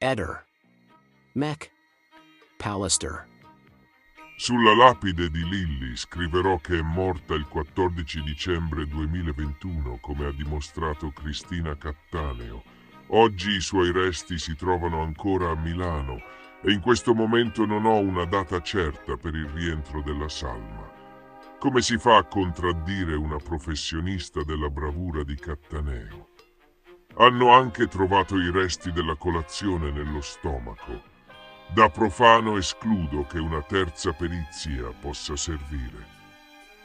Eder. McAllister. Sulla lapide di Lilly scriverò che è morta il 14 dicembre 2021, come ha dimostrato Cristina Cattaneo. Oggi i suoi resti si trovano ancora a Milano e in questo momento non ho una data certa per il rientro della salma. Come si fa a contraddire una professionista della bravura di Cattaneo? Hanno anche trovato i resti della colazione nello stomaco. Da profano escludo che una terza perizia possa servire.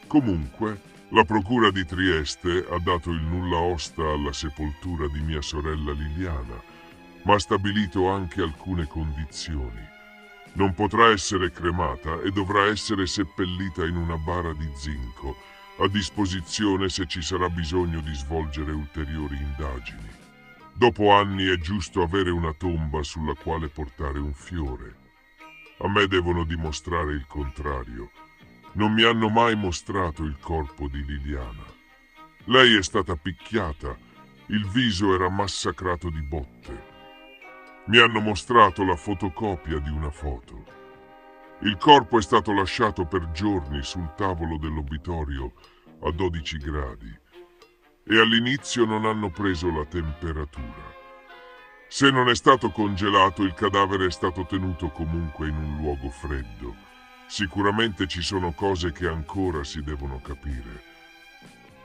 Comunque, la procura di Trieste ha dato il nulla osta alla sepoltura di mia sorella Liliana, ma ha stabilito anche alcune condizioni. Non potrà essere cremata e dovrà essere seppellita in una bara di zinco, a disposizione se ci sarà bisogno di svolgere ulteriori indagini. Dopo anni è giusto avere una tomba sulla quale portare un fiore. A me devono dimostrare il contrario. Non mi hanno mai mostrato il corpo di Liliana. Lei è stata picchiata, il viso era massacrato di botte. Mi hanno mostrato la fotocopia di una foto. Il corpo è stato lasciato per giorni sul tavolo dell'obitorio a 12 gradi. E all'inizio non hanno preso la temperatura. Se non è stato congelato, il cadavere è stato tenuto comunque in un luogo freddo. Sicuramente ci sono cose che ancora si devono capire.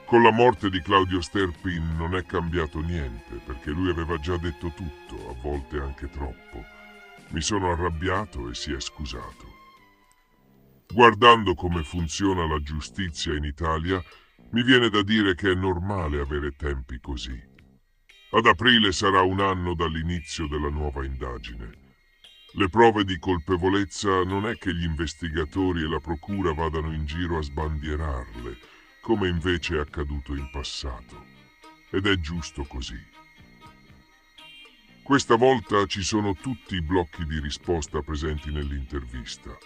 Con la morte di Claudio Sterpin non è cambiato niente, perché lui aveva già detto tutto, a volte anche troppo. Mi sono arrabbiato e si è scusato. Guardando come funziona la giustizia in Italia, mi viene da dire che è normale avere tempi così. Ad aprile sarà un anno dall'inizio della nuova indagine. Le prove di colpevolezza non è che gli investigatori e la procura vadano in giro a sbandierarle, come invece è accaduto in passato. Ed è giusto così. Questa volta ci sono tutti i blocchi di risposta presenti nell'intervista.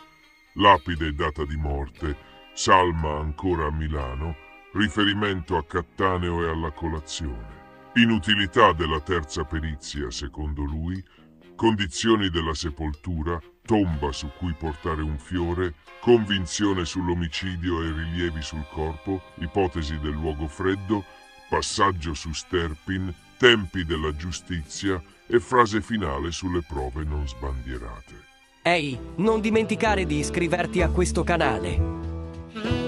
Lapide e data di morte, salma ancora a Milano, riferimento a Cattaneo e alla colazione, inutilità della terza perizia secondo lui, condizioni della sepoltura, tomba su cui portare un fiore, convinzione sull'omicidio e rilievi sul corpo, ipotesi del luogo freddo, passaggio su Sterpin, tempi della giustizia e frase finale sulle prove non sbandierate. Ehi, non dimenticare di iscriverti a questo canale.